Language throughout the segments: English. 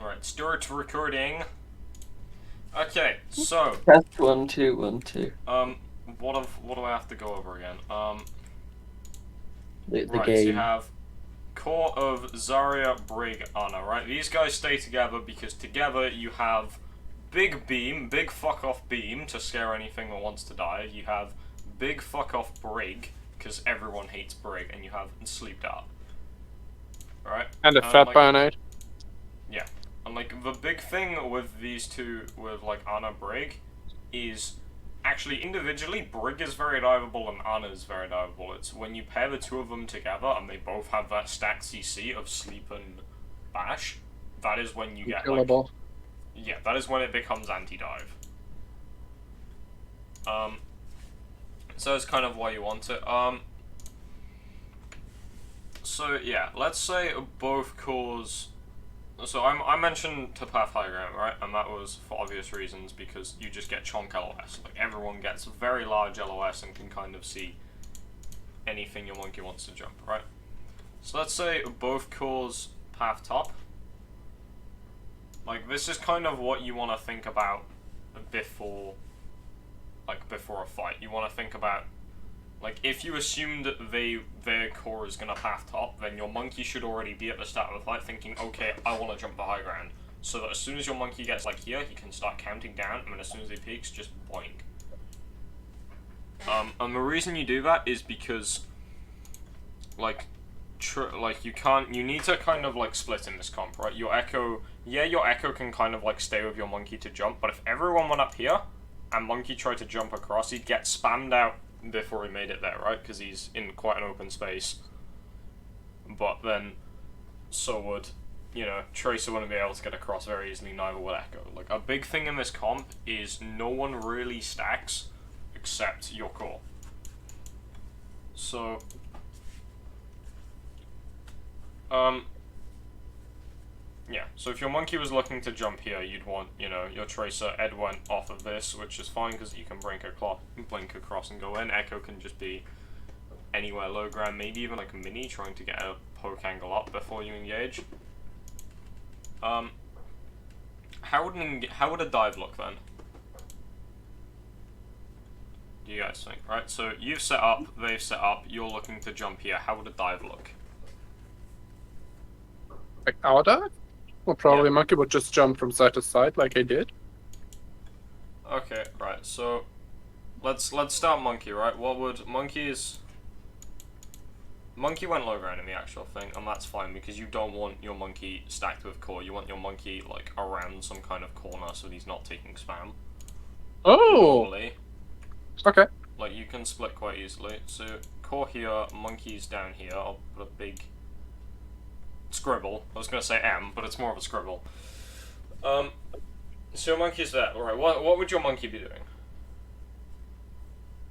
Alright, start recording. Okay, so Test 1 2 1 2. what do I have to go over again? The Right, so you game. have core of Zarya, Brig, Ana, right? These guys stay together because together you have big beam, big fuck off beam to scare anything that wants to die. You have big fuck off Brig, because everyone hates Brig, and you have sleep dart. Right? And a fat like, Bionite. Yeah. And like the big thing with these two, with like Ana Brig, is actually individually Brig is very diveable and Ana is very diveable. It's when you pair the two of them together and they both have that stacked CC of sleep and bash, that is when you get like, yeah, that is when it becomes anti-dive. So it's kind of why you want it. So yeah, let's say both cores. So I mentioned to path high ground, right? And that was for obvious reasons, because you just get chonk LOS. Like, everyone gets very large LOS and can kind of see anything your monkey wants to jump, right? So let's say both cores path top. Like, this is kind of what you want to think about before a fight. You want to think about, like, if you assume that their core is gonna path top, then your monkey should already be at the start of the fight thinking, okay, I want to jump the high ground. So that as soon as your monkey gets, like, here, he can start counting down, and then as soon as he peaks, just boink. And the reason you do that is because, like, you need to kind of, like, split in this comp, right? Your Echo can kind of, like, stay with your monkey to jump, but if everyone went up here, and monkey tried to jump across, he'd get spammed out before he made it there, right? Because he's in quite an open space. But then, so would, you know, Tracer wouldn't be able to get across very easily, neither would Echo. Like, a big thing in this comp is no one really stacks except your core. So, yeah, so if your monkey was looking to jump here, you'd want, you know, your Tracer Ed went off of this, which is fine because you can blink across and go in. Echo can just be anywhere low ground, maybe even like a mini trying to get a poke angle up before you engage. How would a dive look then? Do you guys think? Right, so you've set up, they've set up, you're looking to jump here. How would a dive look? Like our dive? Well, probably monkey would just jump from side to side like I did. Okay, right, so let's start monkey, right? What would Monkey went low ground in the actual thing, and that's fine because you don't want your monkey stacked with core. You want your monkey like around some kind of corner so he's not taking spam. Oh! Normally. Okay. Like, you can split quite easily. So, core here, monkey's down here. I'll put a big scribble. I was going to say M, but it's more of a scribble. So monkey's there. Alright, what would your monkey be doing?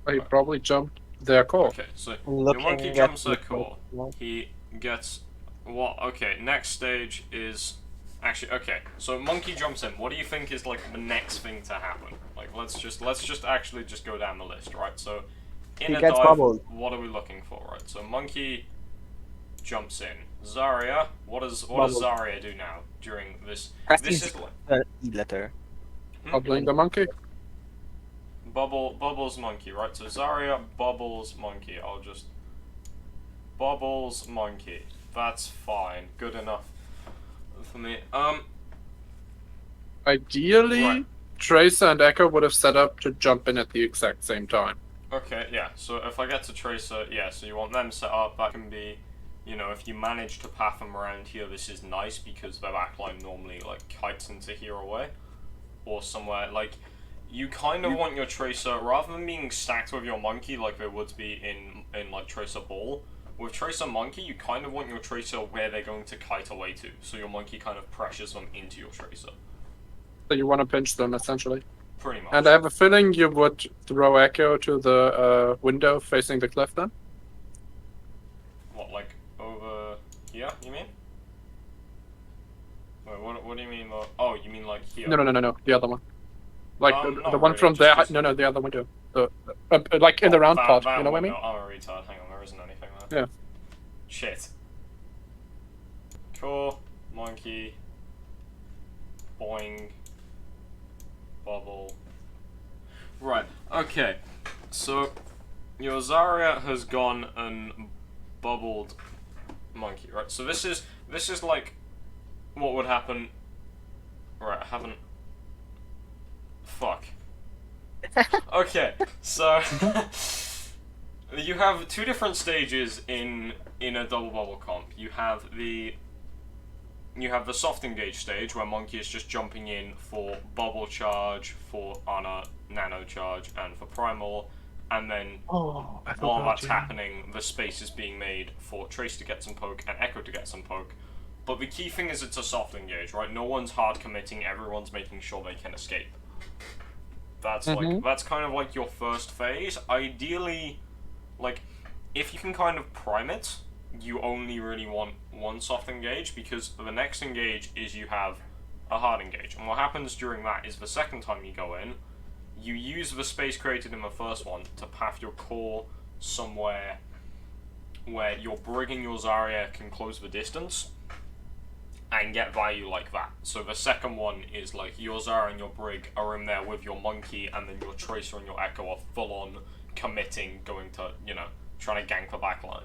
He probably jumped their core. Okay, so your monkey jumps their core. He gets... okay, next stage is... Actually, okay, so monkey jumps in. What do you think is, like, the next thing to happen? Like, let's just actually just go down the list, right? So, in a dive, bubbled. what are we looking for, right? So, monkey jumps in. Zarya, what does Zarya do now during this? This is like E letter. Bubbling the monkey. bubbles monkey, right? So Zarya bubbles monkey. I'll just bubbles monkey. That's fine. Good enough for me. Ideally, Right. Tracer and Echo would have set up to jump in at the exact same time. Okay, yeah. So if I get to Tracer, yeah. So you want them set up. That can be, you know, if you manage to path them around here, this is nice because their backline normally like kites into here away, or somewhere like. You kind of want your Tracer, rather than being stacked with your monkey like there would be in like Tracer Ball, with Tracer Monkey, you kind of want your Tracer where they're going to kite away to, so your monkey kind of pressures them into your Tracer. So you want to pinch them, essentially. Pretty much. And I have a feeling you would throw Echo to the window facing the cliff then? What, like, over here, you mean? Wait, what do you mean? Oh, you mean like here? No, the other one. Like the one really, from there. just- No, the other window. Like in the round pot. You know what I mean? I'm a retard. Hang on, there isn't anything there. Yeah. Shit. Cool. Monkey. Boing. Bubble. Right, okay. So, your Zarya has gone and bubbled monkey, right? So this is like what would happen. Right, I haven't. Fuck. Okay, so you have two different stages in a double bubble comp. You have the soft engage stage where monkey is just jumping in for bubble charge, for Ana nano charge, and for primal, and then Oh, I while forgot, that's yeah. happening, the space is being made for Trace to get some poke and Echo to get some poke. But the key thing is it's a soft engage, right? No one's hard committing, everyone's making sure they can escape. That's that's kind of like your first phase. Ideally, like, if you can kind of prime it, you only really want one soft engage, because the next engage is you have a hard engage. And what happens during that is the second time you go in, you use the space created in the first one to path your core somewhere where your Brig and your Zarya can close the distance and get value like that. So the second one is like your Zarya and your Brig are in there with your monkey, and then your Tracer and your Echo are full on committing, going to, you know, trying to gank the backline.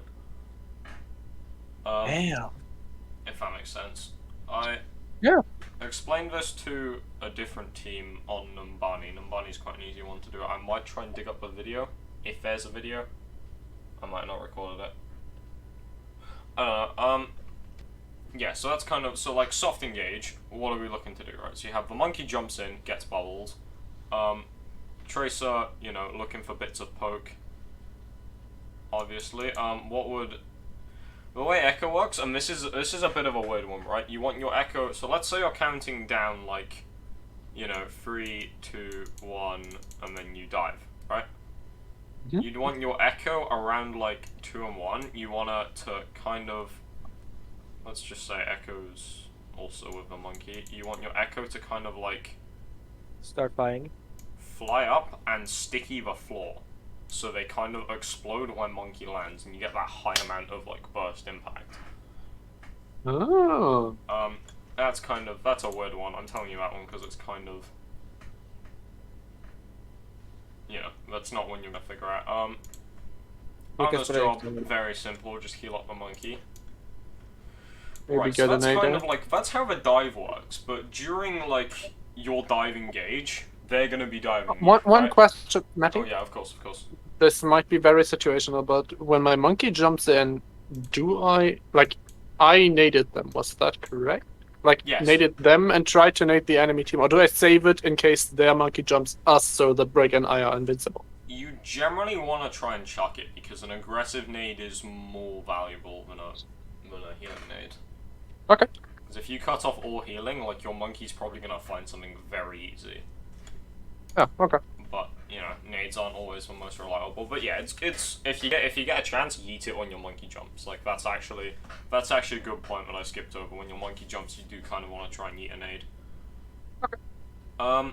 Damn. If that makes sense. I Yeah. explained this to a different team on Numbani. Numbani's quite an easy one to do. I might try and dig up a video, if there's a video. I might not recorded it. Yeah, so that's kind of, so like soft engage, what are we looking to do, right? So you have the monkey jumps in, gets bubbled. Tracer, you know, looking for bits of poke. Obviously. The way Echo works, and this is a bit of a weird one, right? You want your Echo, so let's say you're counting down like, you know, 3, 2, 1, and then you dive, right? Mhm. You'd want your Echo around like 2 and 1. You want to kind of, let's just say Echo's also with the monkey. You want your Echo to kind of like Start flying. fly up and sticky the floor, so they kind of explode when monkey lands, and you get that high amount of like burst impact. Oh. That's a weird one. I'm telling you that one because it's kind of, you know, that's not one you're gonna figure out. Ana's job, very simple, just heal up the monkey. Maybe Right, get so that's an kind ADA. of like, that's how the dive works, but during like your dive engage, they're gonna be diving you, One right? question, Matty. Oh yeah, of course, of course. This might be very situational, but when my monkey jumps in, do I naded them? Was that correct? Like Yes. naded them and try to nade the enemy team, or do I save it in case their monkey jumps us so the Brig and I are invincible? You generally want to try and chuck it, because an aggressive nade is more valuable than a healing nade. Okay. Because if you cut off all healing, like, your monkey's probably gonna find something very easy. Oh, okay. But, you know, nades aren't always the most reliable. But yeah, it's if you get a chance, yeet it when your monkey jumps. Like, that's actually a good point that I skipped over. When your monkey jumps, you do kind of want to try and yeet a nade. Okay. Oh,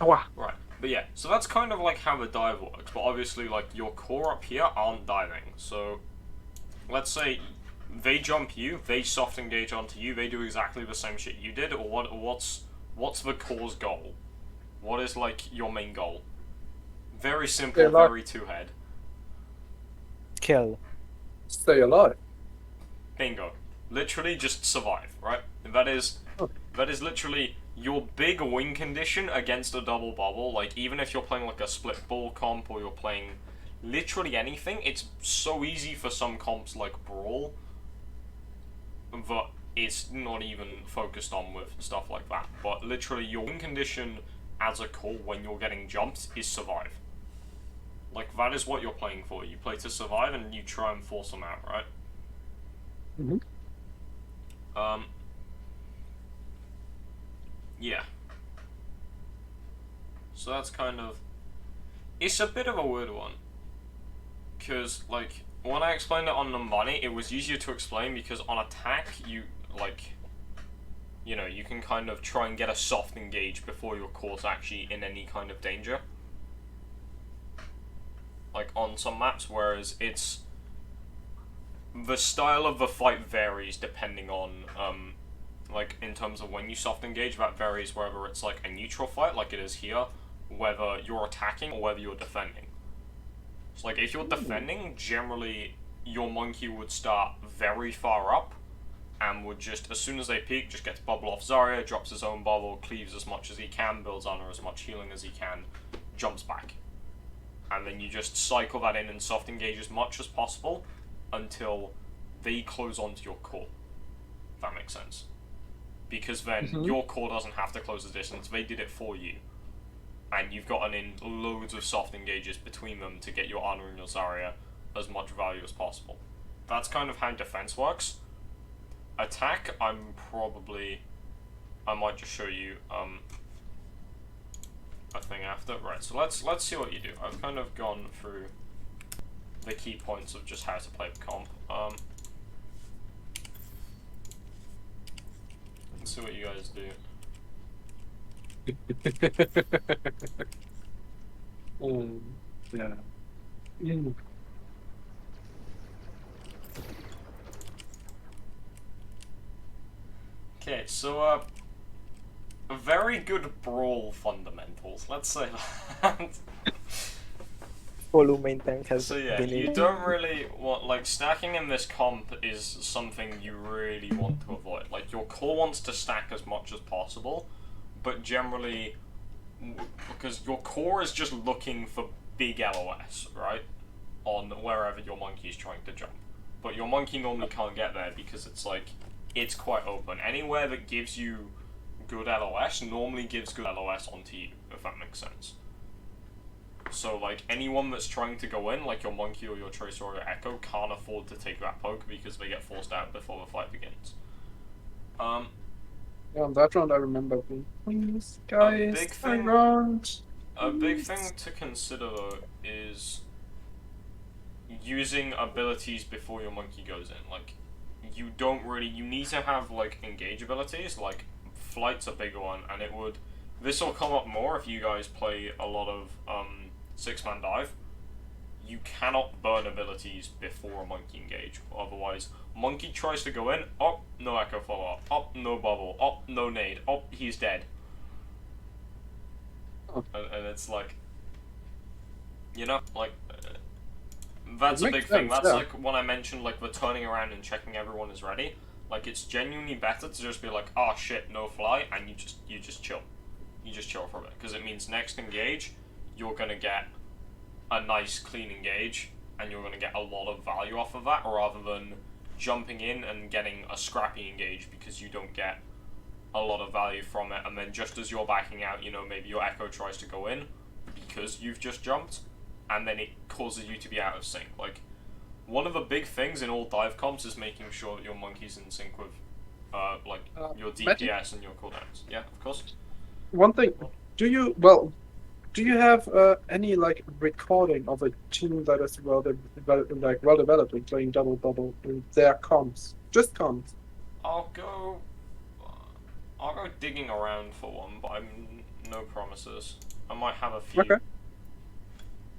wow. Right. But yeah, so that's kind of like how the dive works. But obviously, like, your core up here aren't diving. So, let's say they jump you, they soft engage onto you, they do exactly the same shit you did, or what's the core's goal? What is, like, your main goal? Very simple, Stay alive. very two-head. Kill. Stay alive. Bingo. Literally just survive, right? That is literally your big win condition against a double bubble. Like, even if you're playing like a split ball comp, or you're playing literally anything, it's so easy for some comps like Brawl that it's not even focused on with stuff like that. But literally your win condition as a core when you're getting jumped is survive. Like, that is what you're playing for. You play to survive and you try and force them out, right? Mhm. Yeah. So that's kind of, it's a bit of a weird one, because, like, when I explained it on Numbani, it was easier to explain because on attack, you, like, you know, you can kind of try and get a soft engage before your core's actually in any kind of danger. Like, on some maps, whereas the style of the fight varies depending on, like in terms of when you soft engage, that varies whether it's like a neutral fight, like it is here, whether you're attacking or whether you're defending. So like if you're defending, generally your monkey would start very far up and would just, as soon as they peek, just gets bubble off Zarya, drops his own bubble, cleaves as much as he can, builds on her as much healing as he can, jumps back. And then you just cycle that in and soft engage as much as possible until they close onto your core. If that makes sense. Because then your core doesn't have to close the distance, they did it for you. And you've gotten in loads of soft engages between them to get your Ana and your Zarya as much value as possible. That's kind of how defense works. Attack, I might just show you a thing after. Right, so let's see what you do. I've kind of gone through the key points of just how to play the comp. Let's see what you guys do. Yeah. Okay, so very good brawl fundamentals. Let's say that. Follow main tank has So yeah, been you in. don't really want, like, stacking in this comp is something you really want to avoid. Like, your core wants to stack as much as possible, but generally, because your core is just looking for big LOS, right? On wherever your monkey is trying to jump. But your monkey normally can't get there because it's like, it's quite open. Anywhere that gives you good LOS normally gives good LOS onto you, if that makes sense. So, like, anyone that's trying to go in, like your monkey or your tracer or your echo, can't afford to take that poke because they get forced out before the fight begins. Yeah, on that round I remember being, please, guys, big thing- around. A big thing to consider, though, is using abilities before your monkey goes in. Like, you don't really, you need to have, like, engage abilities, like, flight's a bigger one, and it would, this will come up more if you guys play a lot of, six-man dive. You cannot burn abilities before a monkey engage, otherwise, monkey tries to go in, oh, no echo follow-up, oh, no bubble, oh, no nade, oh, he's dead. And it's like, you know, like, that's a Makes big thing. sense, That's yeah. like when I mentioned, like, the turning around and checking everyone is ready. Like, it's genuinely better to just be like, oh shit, no fly, and you just chill. You just chill for a bit, because it means next engage, you're gonna get a nice clean engage, and you're gonna get a lot of value off of that, rather than jumping in and getting a scrappy engage because you don't get a lot of value from it, and then just as you're backing out, you know, maybe your echo tries to go in because you've just jumped, and then it causes you to be out of sync. Like, one of the big things in all dive comps is making sure that your monkey's in sync with, your DPS and your cooldowns. Yeah, of course. One thing, do you have any like recording of a team that is well developed in playing double bubble in their comps? Just comps. I'll go digging around for one, but I'm no promises. I might have a few. Okay.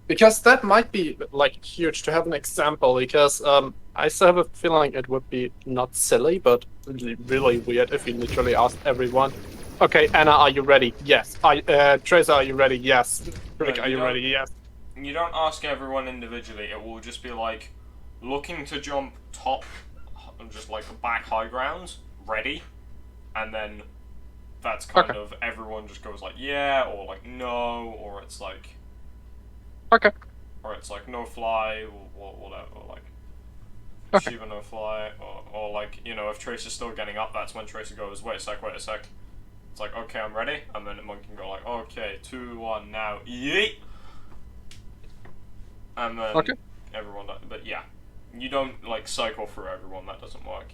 Because that might be like huge to have an example. Because I still have a feeling it would be not silly, but really weird if you literally asked everyone. Okay, Anna, are you ready? Yes. Tracer, are you ready? Yes. Rick, No, are you you don't- ready? Yes. You don't ask everyone individually, it will just be like, looking to jump top, just like back high ground, ready, and then that's kind Okay. of, everyone just goes like, yeah, or like, no, or it's like, Okay. no fly, or whatever, or like, Okay. Shiva no fly, or like, you know, if Tracer's still getting up, that's when Tracer goes, wait a sec, it's like, okay, I'm ready, and then the monk can go like, okay, 2, 1, now, yeet! And then Okay. everyone, but yeah, you don't like cycle through everyone, that doesn't work.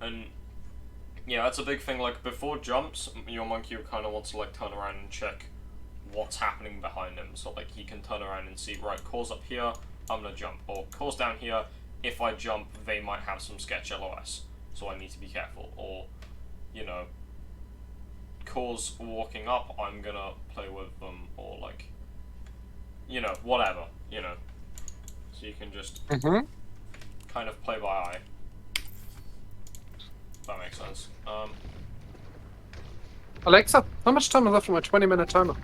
And yeah, that's a big thing, like before jumps, your monkey kind of wants to like turn around and check what's happening behind him, so like he can turn around and see, right, core's up here, I'm gonna jump, or core's down here, if I jump, they might have some sketch LOS, so I need to be careful, or, you know, core's walking up, I'm gonna play with them, or like, you know, whatever, you know, so you can just Mm-hmm. kind of play by eye. That makes sense. Alexa, how much time is left on my 20-minute timer?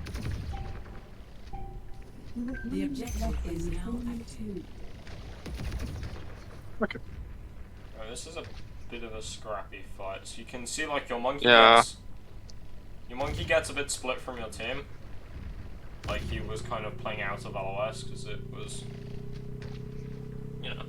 The objective is now active. Okay. Right, this is a bit of a scrappy fight. So you can see like your monkey gets a bit split from your team. Like he was kind of playing out of LOS because it was, you know,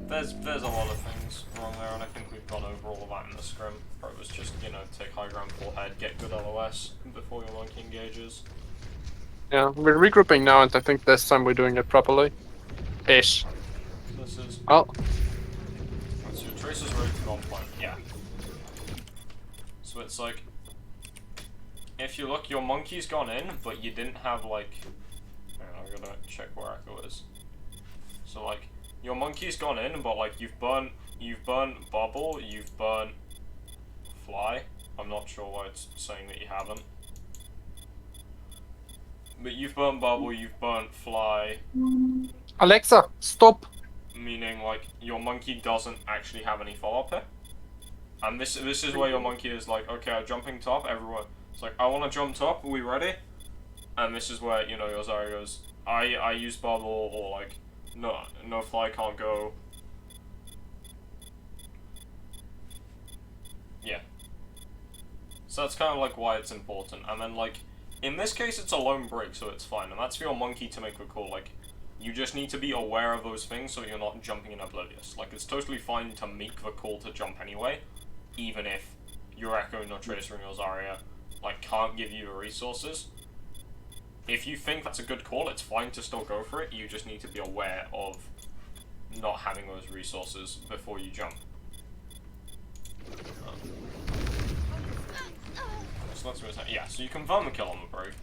there's a lot of things wrong there, and I think we've gone over all of that in the scrim. Where it was just, you know, take high ground, full head, get good LOS before your monkey engages. Yeah, we're regrouping now, and I think this time we're doing it properly. Ish. This is. Oh, Right, so your Tracer's ready to go on point. Yeah. So it's like, if you look, your monkey's gone in, but you didn't have like. Hang on, I'm gonna check where Echo is. So like, your monkey's gone in, but like you've burnt Bubble, you've burnt Fly. I'm not sure why it's saying that you haven't. But you've burnt Bubble, you've burnt Fly. Alexa, stop! Meaning like your monkey doesn't actually have any follow-up here. And this is where your monkey is like, okay, I'm jumping top, everyone. It's like, I want to jump top, are we ready? And this is where, you know, your Zarya goes, I use Bubble, or like, no Fly can't go. Yeah. So that's kind of like why it's important. And then like, in this case it's a lone break, so it's fine. And that's for your monkey to make a call. Like, you just need to be aware of those things so you're not jumping in oblivious. Like, it's totally fine to make the call to jump anyway, even if your Echo, your Tracer, and your Zarya, like, can't give you the resources. If you think that's a good call, it's fine to still go for it. You just need to be aware of not having those resources before you jump. So let's move. Yeah, so you confirm the kill on the Brave.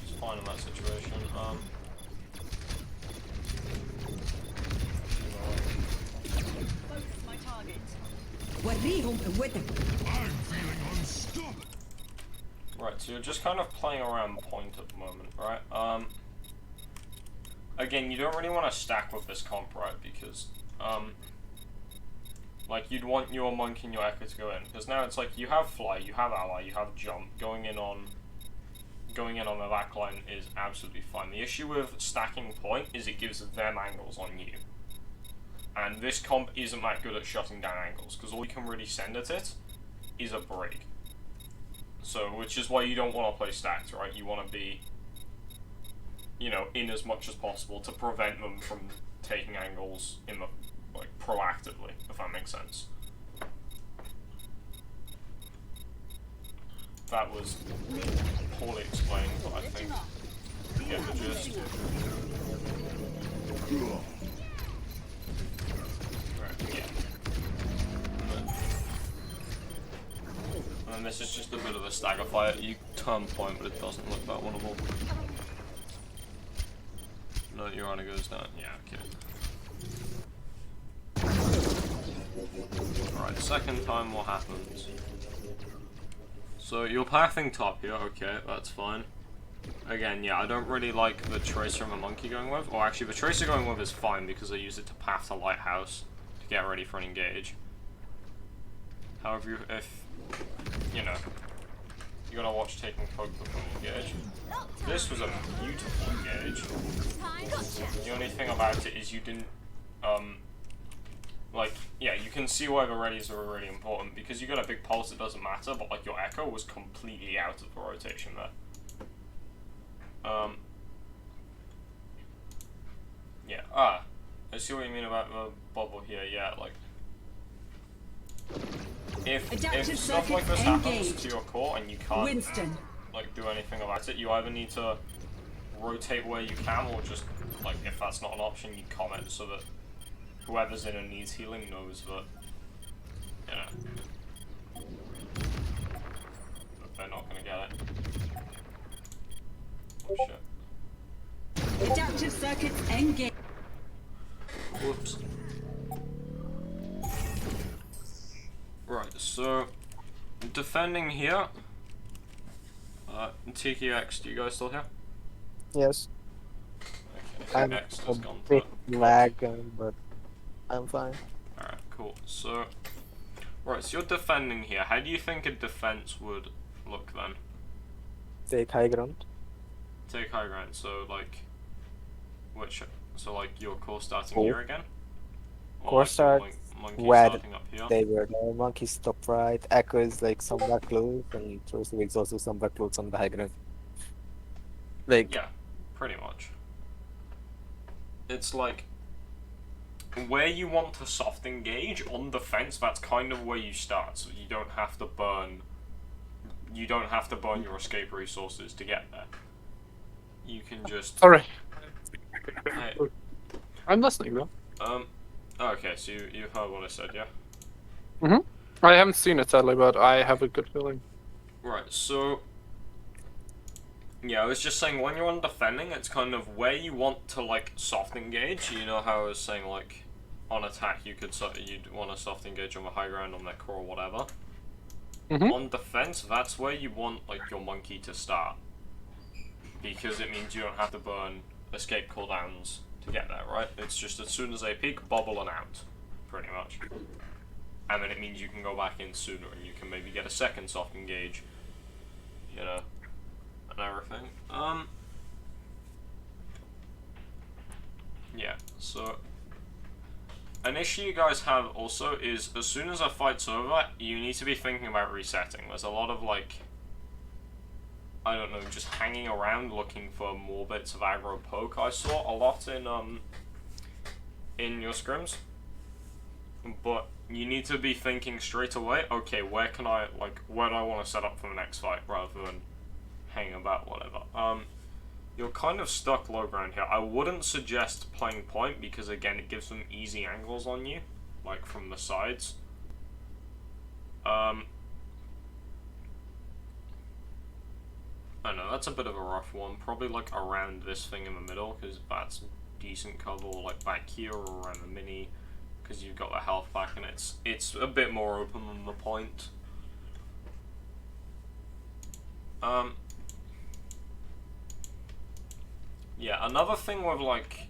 It's fine in that situation. Right, so you're just kind of playing around point at the moment, right? Again, you don't really want to stack with this comp, right? Because, like, you'd want your Monk and your Echo to go in. Because now it's like, you have Fly, you have Ally, you have Jump. Going in on the backline is absolutely fine. The issue with stacking point is it gives them angles on you. And this comp isn't that good at shutting down angles, because all you can really send at it is a break. So, which is why you don't want to play stacked, right? You want to be, you know, in as much as possible to prevent them from taking angles in the, like, proactively, if that makes sense. That was poorly explained, but I think you get the gist. Right, yeah. And then this is just a bit of a stagger fight. You turn point, but it doesn't look that winnable. No, your honor goes down. Yeah, okay. Alright, second time, what happens? So you're pathing top here, okay, that's fine. Again, yeah, I don't really like the Tracer and the Monkey going with. Or actually, the Tracer going with is fine because I use it to path to Lighthouse to get ready for an engage. However, if, you know, you gotta watch taking poke before you engage. This was a beautiful engage. The only thing about it is you didn't, like, yeah, you can see why the readies are really important, because you got a big pulse, it doesn't matter, but like your Echo was completely out of the rotation there. Yeah, I see what you mean about the bubble here, yeah, like, if stuff like this happens to your core and you can't, like, do anything about it, you either need to rotate where you can, or just, like, if that's not an option, you comment so that whoever's in and needs healing knows that, you know, that they're not gonna get it. Oh shit. Adaptive circuits engage. Whoops. Right, so defending here. TKX, do you guys still here? Yes. Okay, I'm X a has gone bit for lagging, but I'm fine. Alright, cool. So, right, so you're defending here. How do you think a defense would look then? Take high ground. Take high ground, so like, so like your core starting Oh. here again? Or Core like your start monkey where starting up here? they were the monkeys top right. Echo is like somewhere close, and Trostwig is also somewhere close on the high ground. Like, Yeah, pretty much. It's like, where you want to soft engage on defense, that's kind of where you start, so you don't have to burn your escape resources to get there. You can just Sorry. Hey. I'm listening though. Okay, so you heard what I said, yeah? I haven't seen it sadly, but I have a good feeling. Right, so yeah, I was just saying when you're on defending, it's kind of where you want to like soft engage. You know how I was saying like on attack you'd want to soft engage on the high ground on their core or whatever. Mhm. On defense, that's where you want like your monkey to start, because it means you don't have to burn escape cooldowns to get there, right? It's just as soon as they peek, bubble and out, pretty much. And then it means you can go back in sooner and you can maybe get a second soft engage, you know, and everything. Yeah, so an issue you guys have also is as soon as a fight's over, you need to be thinking about resetting. There's a lot of like, I don't know, just hanging around looking for more bits of aggro poke. I saw a lot in your scrims, but you need to be thinking straight away, okay, where do I want to set up for the next fight, rather than hanging about, whatever. You're kind of stuck low ground here. I wouldn't suggest playing point, because again, it gives them easy angles on you, like from the sides. I know, that's a bit of a rough one. Probably like around this thing in the middle, because that's decent cover, or like back here, or around the mini, because you've got the health back, and it's a bit more open than the point. Yeah, another thing with like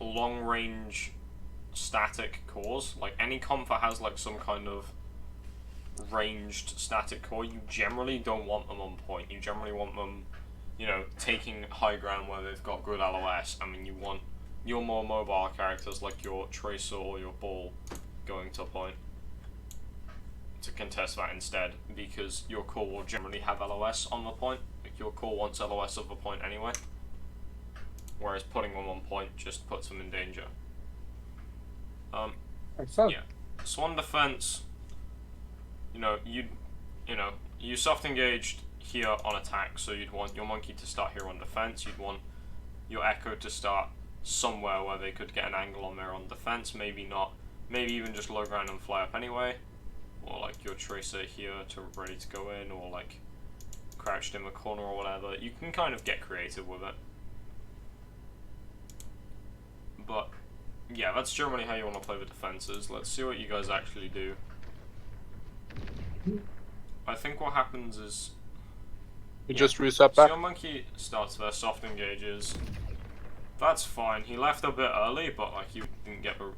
long range static cores, like any comp that has like some kind of ranged static core, you generally don't want them on point. You generally want them, you know, taking high ground where they've got good LOS. I mean, you want your more mobile characters like your Tracer or your Ball going to point to contest that instead, because your core will generally have LOS on the point. Like, your core wants LOS of the point anyway, whereas putting them on point just puts them in danger. Yeah. So on defense, you soft engaged here on attack, so you'd want your monkey to start here on defense. You'd want your Echo to start somewhere where they could get an angle on there on defense. Maybe not. Maybe even just low ground and fly up anyway. Or like your Tracer here ready to go in, or like crouched in the corner or whatever. You can kind of get creative with it. But yeah, that's generally how you want to play the defenses. Let's see what you guys actually do. I think what happens is You just reset so back. your monkey starts there, soft engages. That's fine. He left a bit early, but like he didn't get the,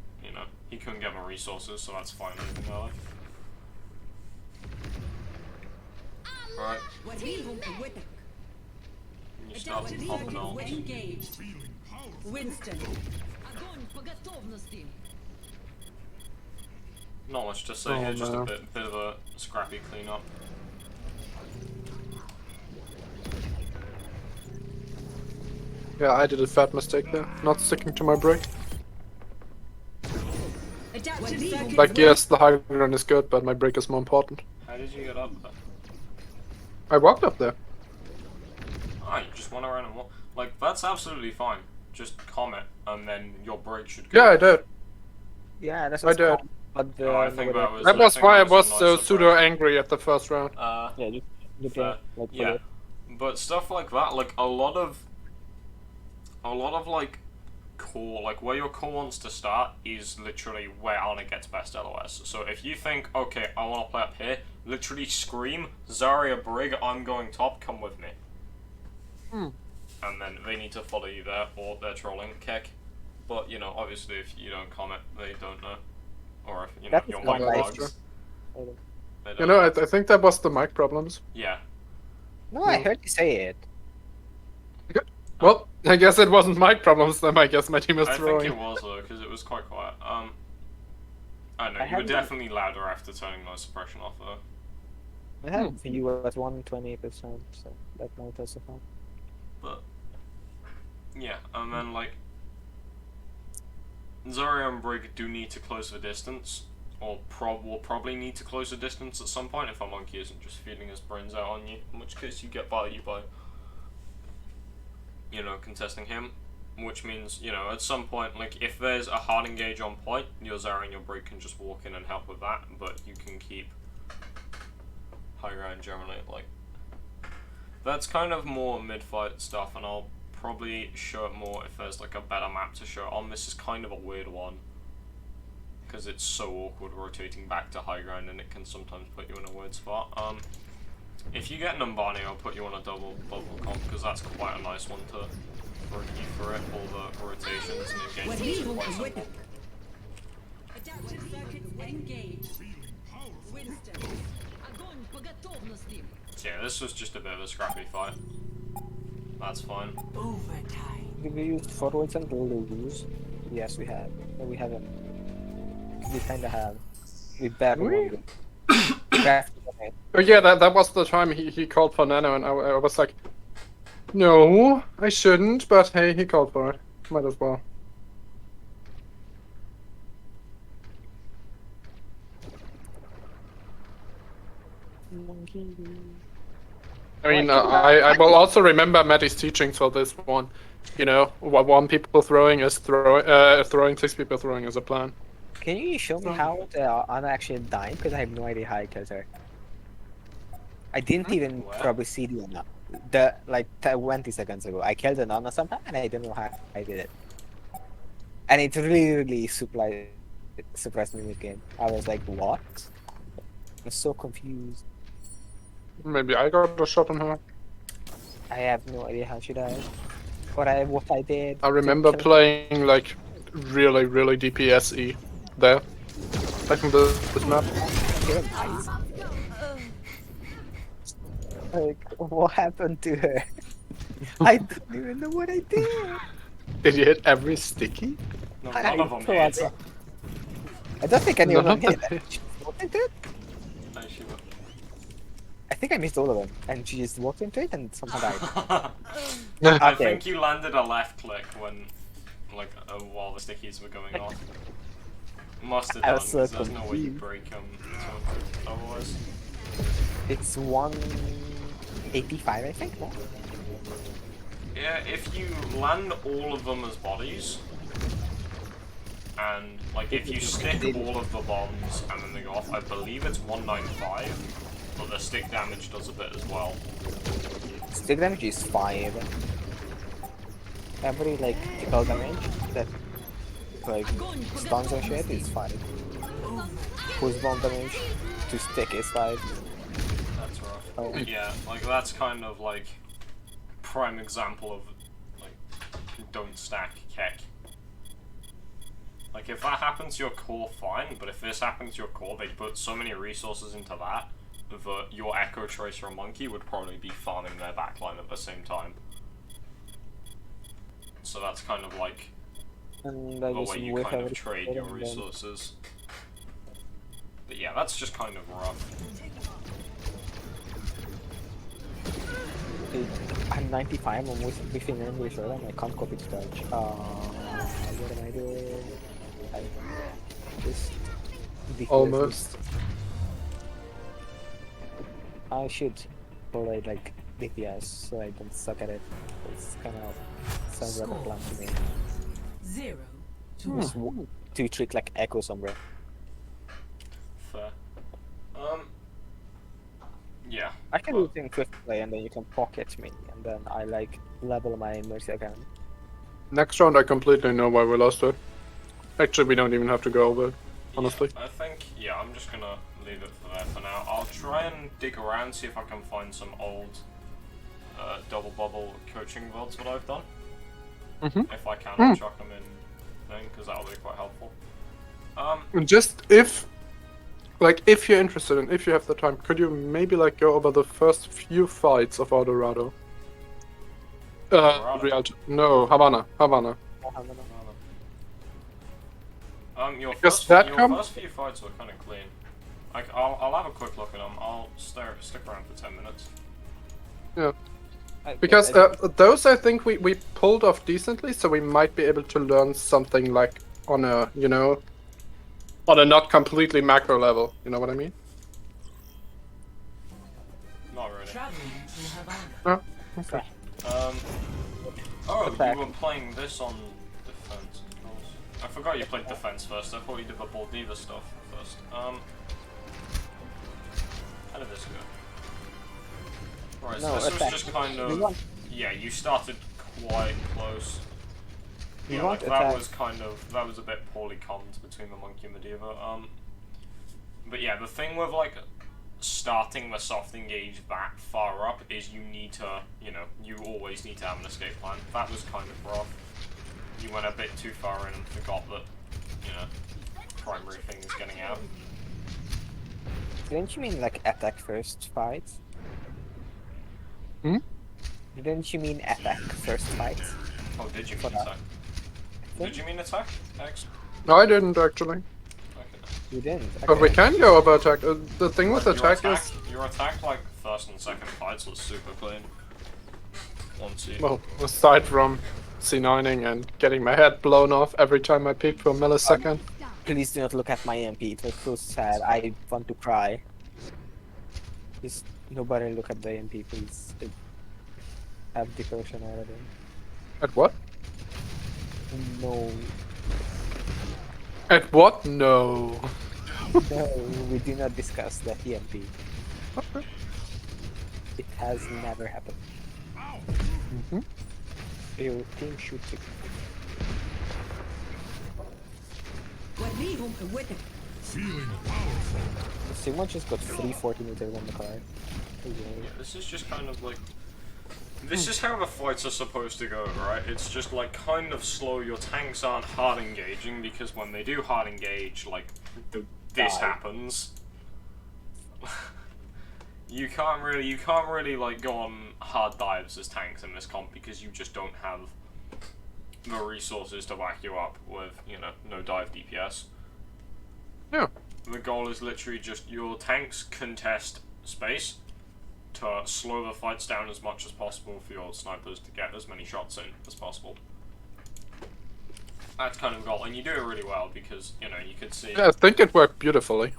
he couldn't get the resources, so that's fine. Leaving early. Right. You start to pop knowledge. Engaged. Winston. Not much to say Oh, here, just no. a bit of a scrappy cleanup. Yeah, I did a fat mistake there, not sticking to my break. Like, yes, the high ground is good, but my break is more important. How did you get up there? I walked up there. Ah, you just went around and walked. Like, that's absolutely fine. Just comment, and then your break should go. Yeah, I did. yeah, that's I what's did. calm, but No, I think that was. That I was think why I that was was a nice pseudo surprise. angry at the first round. yeah, you Fair. can like Yeah, but stuff like that, like a lot of like core, like where your core wants to start is literally where Ana gets best LOS. So if you think, okay, I want to play up here, literally scream, Zarya Brig, I'm going top, come with me. Hmm. And then they need to follow you there, or they're trolling. Keck. But you know, obviously, if you don't comment, they don't know, or if you know That is your not mic nice. bugs. They You don't know, I think that was the mic problems. Yeah. No, I No. heard you say it. Well, I guess it wasn't mic problems then. I guess my team is I throwing. think it was though, because it was quite quiet. I don't know. I You were haven't- definitely louder after turning noise suppression off though. I have view at 120%, so that might also help. But yeah, and then like Zarya and Brig do need to close the distance, or will probably need to close the distance at some point if our monkey isn't just feeding his brains out on you, in which case you get value by, you know, contesting him. Which means, you know, at some point, like, if there's a hard engage on point, your Zarya and your Brig can just walk in and help with that, but you can keep high ground generally, like, that's kind of more mid-fight stuff, and I'll probably show it more if there's, like, a better map to show it on. This is kind of a weird one, because it's so awkward rotating back to high ground, and it can sometimes put you in a weird spot. If you get Numbani, I'll put you on a double bubble comp, because that's quite a nice one to review for it, all the rotations and engagements are quite simple. Adaptive circuits engaged. Winston. Огонь по готовности. So yeah, this was just a bit of a scrappy fight. That's fine. Overtime. Did we use forwards and lose? Yes, we have. No, we haven't. We kinda have. We barely won. Oh yeah, that was the time he called for Nano, and I was like, no, I shouldn't, but hey, he called for it. Might as well. I mean, I will also remember Maddie's teachings for this one. You know, one people throwing is throwing, 6 people throwing is a plan. Can you show me how the Ana actually died? Because I have no idea how I killed her. I didn't even What? probably see the Ana. The like 20 seconds ago, I killed an Ana somehow, and I don't know how I did it. And it really surprised me in the game. I was like, what? I'm so confused. Maybe I got a shot on her. I have no idea how she died. What I did. I to remember kill her. playing like really DPSE there. Back in this map. Okay, nice. Like, what happened to her? I don't even know what I did. Did you hit every sticky? No, I none of them thought- hit. I don't think any of them None hit. of them She walked into it? No, she wa- I think I missed all of them, and she just walked into it and somehow died. I Okay. think you landed a left click when, like, while the stickies were going on. Must have I done, was so 'cause there's no way you confused. break 200 otherwise. It's 185, I think. No? Yeah, if you land all of them as bodies, and, like, if you stick all of the bombs and then they go off, I believe it's 195, but the stick damage does a bit as well. Stick damage is 5. Every like critical damage that like stuns and shit is 5. Push bomb damage to stick is 5. That's rough. Oh. Yeah, like, that's kind of, like, prime example of, like, don't stack Keck. Like, if that happens to your core, fine, but if this happens to your core, they put so many resources into that your Echo Tracer or Monkey would probably be farming their backline at the same time. So that's kind of like And the I just way you whiff kind of everything trade your and then- resources. But yeah, that's just kind of rough. I'm 95, I'm within English, right? I can't copy to Dutch. What am I doing? I just Almost. I should play like DPS so I don't suck at it. It's kind of sounds like a plan to me. 0 Just to trick like Echo somewhere. Fair. Yeah. I can well, do it in quick play and then you can pocket me and then I like level my Mercy again. Next round, I completely know why we lost it. Actually, we don't even have to go over it, honestly. I think, yeah, I'm just gonna leave it for there for now. I'll try and dig around, see if I can find some old double bubble coaching VODs that I've done. Mhm. If I can, I'll chuck them in thing, because that'll be quite helpful. And just if you're interested and if you have the time, could you maybe like go over the first few fights of Eldorado? No, Havana. Your Because first, that your com- first few fights were kind of clean. Like, I'll have a quick look at them. I'll stick around for 10 minutes. Yeah. Because those I think we pulled off decently, so we might be able to learn something like on a, on a not completely macro level. You know what I mean? Not really. Traveling to Havana. Oh, okay. Oh, Attack. you were playing this on defense. Of course. I forgot you played defense first. I thought you did the Baldiva stuff first. How did this go? Right, so No, this was attack. just kind We of... want- Yeah, you started quite close. We Yeah, want like, that attack. was that was a bit poorly commed between the Monkey and Medivh. But yeah, the thing with, like, starting the soft engage that far up is you need to, you always need to have an escape plan. That was kind of rough. You went a bit too far in and forgot that, primary thing is getting out. Didn't you mean like attack first fights? Hmm? Didn't you mean attack first fights? Oh, did you For mean that. attack? Did you mean attack? X? No, I didn't actually. Okay. You didn't. But we Okay. can go over attack. The thing with Your attack is, Your attack, like, first and second fights was super clean. Once you... well, aside from C9ing and getting my head blown off every time I peek for a millisecond. Please do not look at my MP. It was so sad. I want to cry. Just nobody look at the MP, please. Have devotion already. At what? No, At what? No. no, we do not discuss the EMP. It has never happened. Mhm. Your team shooting. وريهم قوتك. Sigma just got 340 meters on the car. Yeah, this is just kind of like... This is how the fights are supposed to go, right? It's just like kind of slow. Your tanks aren't hard engaging because when they do hard engage, like, this Die. happens. You can't really like go on hard dives as tanks in this comp because you just don't have the resources to back you up with, no dive DPS. Yeah. The goal is literally just your tanks contest space to slow the fights down as much as possible for your snipers to get as many shots in as possible. That's kind of the goal, and you do it really well because, you could see... Yeah, I think it worked beautifully.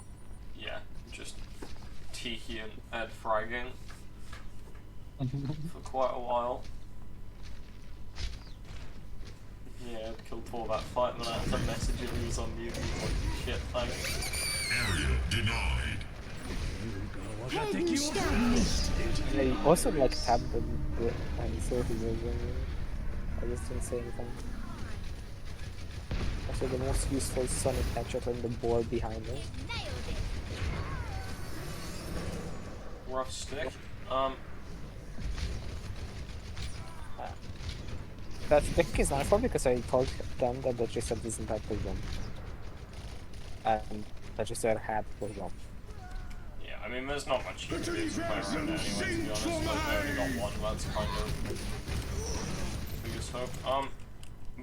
Yeah, just Tiki and Ed fragging for quite a while. Yeah, Ed killed for that fight, and then I had to message him, he was on mute, he was like, shit, thanks. Area denied. They also like tapped the and so he was I just didn't say anything. Also the most useful Sonic headshot on the board behind us. Rough stick. That pick is not for because I told them that the Register doesn't have pull bomb. And the Register had pull bomb. Yeah, I mean, there's not much you can do to play around it anyway, to be honest. Like, I only got one, that's kind of the biggest hope.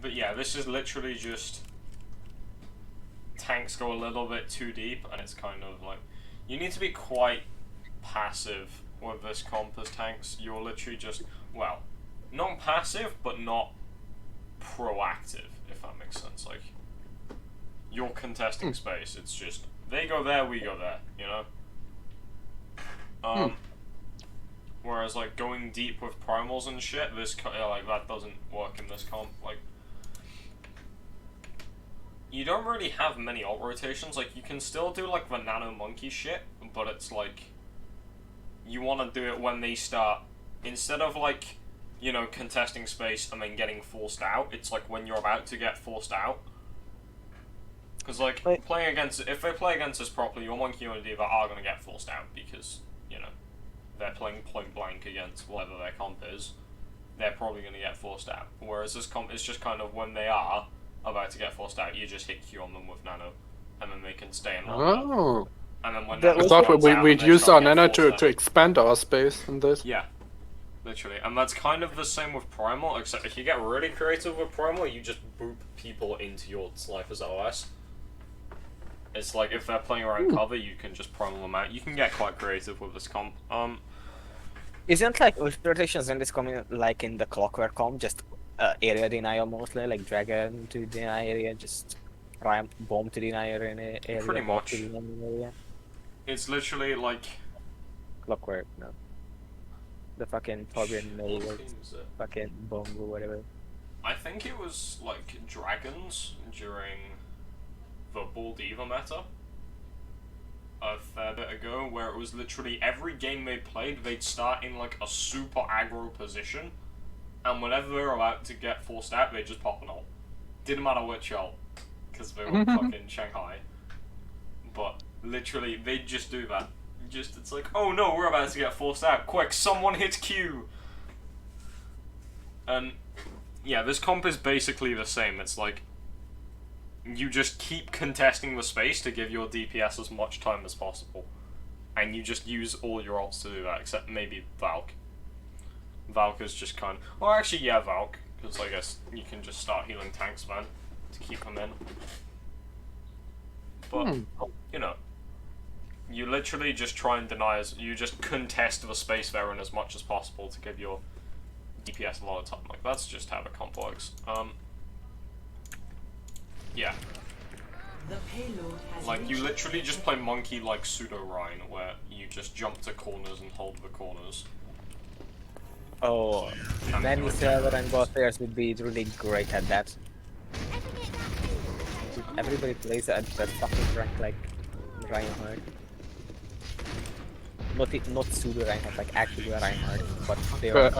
But yeah, this is literally just tanks go a little bit too deep, and it's kind of like, you need to be quite passive with this comp as tanks. You're literally just, well, not passive, but not proactive, if that makes sense. Like, you're contesting space, it's just, they go there, we go there, Whereas, like, going deep with primals and shit, like, that doesn't work in this comp. Like, you don't really have many ult rotations. Like, you can still do, like, the nano monkey shit, but it's like, you want to do it when they start, instead of, like, contesting space and then getting forced out, it's like when you're about to get forced out. Because, like, if they play against us properly, your Monkey and Diva are going to get forced out because, they're playing point blank against whatever their comp is. They're probably going to get forced out. Whereas this comp is just kind of when they are, about to get forced out, you just hit Q on them with Nano, and then they can stay in longer. Oh. And then when That Nano I thought runs out, we'd they use try our and get nano forced to out. expand our space in this. Yeah, literally, and that's kind of the same with Primal, except if you get really creative with Primal, you just boop people into your Sniper's OS. It's like if they're playing around cover, you can just Primal them out. You can get quite creative with this comp. Isn't like rotations in this coming like in the Clockwork comp, just area denial mostly, like dragon to deny area, just ramp bomb to deny area, Pretty bomb much. to deny area. It's literally like. Clockwork, no. The fucking Torbjorn no What was theme is it? fucking bomb or whatever. I think it was like dragons during the Bull Diva meta a fair bit ago, where it was literally every game they played, they'd start in like a super aggro position, and whenever they were about to get forced out, they'd just pop an ult. Didn't matter which ult, because they were fucking Shanghai. But literally, they'd just do that. Just, it's like, oh no, we're about to get forced out. Quick, someone hit Q! And yeah, this comp is basically the same. It's like, you just keep contesting the space to give your DPS as much time as possible. And you just use all your ults to do that, except maybe Valk. Valk is just kind of... Well, actually, yeah, Valk. Because I guess you can just start healing tanks, man, to keep them in. But, you know, you literally just try and deny... You just contest the space Baron as much as possible to give your DPS a lot of time. Like, that's just how the comp works. Yeah. The payload has Like, you reached literally its just play monkey like pseudo Rhine, where you just jump to corners and hold the corners. Oh, And many do it server and both players would be really great at that. Everybody plays at that fucking rank like Reinhardt. Not pseudo Reinhardt, like actually Reinhardt, but they are.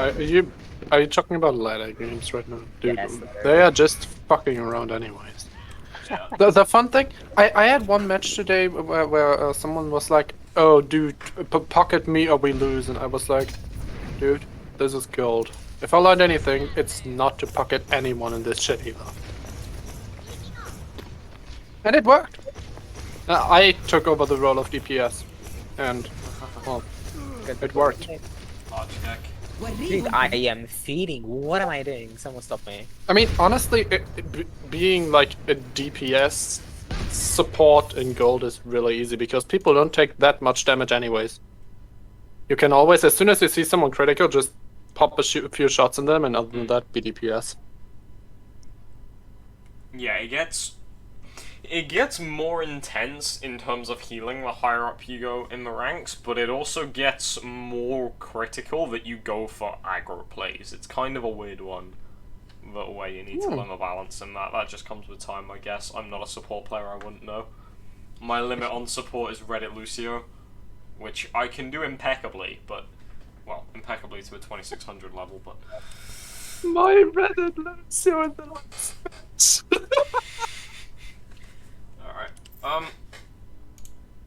Are you talking about ladder games right now? Dude, Yes, they are just fucking around anyways. Yeah. The fun thing, I had one match today where someone was like, oh dude, pocket me or we lose, and I was like, dude, this is gold. If I learned anything, it's not to pocket anyone in this shit either. And it worked. I took over the role of DPS, and well, it worked. Archdeck. Dude, I am feeding. What am I doing? Someone stop me. I mean, honestly, being like a DPS support in gold is really easy because people don't take that much damage anyways. You can always, as soon as you see someone critical, just pop a few shots in them, and other than that, be DPS. Yeah, it gets more intense in terms of healing the higher up you go in the ranks, but it also gets more critical that you go for aggro plays. It's kind of a weird one, the way you need to learn the balance in that. That just comes with time, I guess. I'm not a support player, I wouldn't know. My limit on support is Reddit Lucio, which I can do impeccably, but, well, impeccably to a 2600 level, but... My Reddit Lucio in the last match. Alright,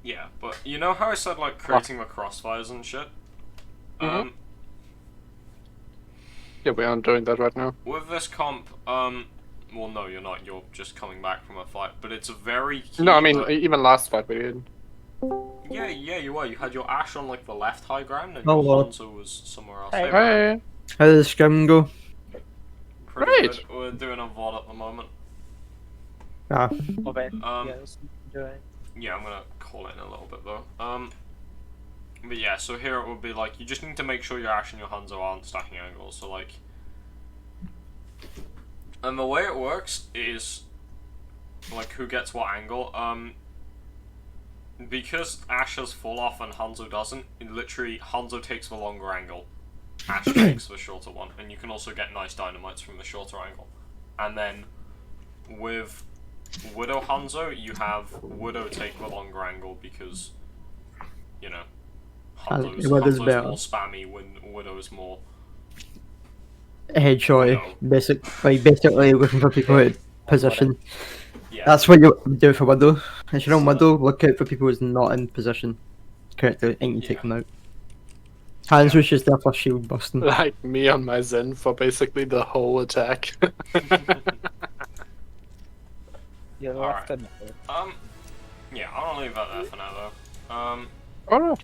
yeah, but you know how I said, like, creating the crossfires and shit? Yeah, we aren't doing that right now. With this comp, well, no, you're not, you're just coming back from a fight, but it's a very key... No, I mean, even last fight we did. Yeah, you were, you had your Ashe on, like, the left high ground, and Oh, your Lord. Hanzo was somewhere else. Hey. Brian. Hey, How did the scrim go? Pretty Great. good. We're doing a VOD at the moment. Ah, Okay. Yes. Enjoy. Yeah, I'm gonna call it in a little bit though. But yeah, so here it would be like, you just need to make sure your Ashe and your Hanzo aren't stacking angles, so like... And the way it works is, like, who gets what angle, because Ashe has full off and Hanzo doesn't, it literally, Hanzo takes the longer angle, Ashe takes the shorter one, and you can also get nice dynamites from the shorter angle. And then, with Widow Hanzo, you have Widow take the longer angle because, you know, Hanzo's Widow's better. more spammy when Widow's more... headshot. Basically looking for people out of position. Yeah. That's what you do for Widow. If you're on Widow, look out for people who's not in position correctly and you take them out. Hands was just there for shield busting. like me on my Zen for basically the whole attack. You Alright. left another. Yeah, I'm gonna leave that there for now though. Alright.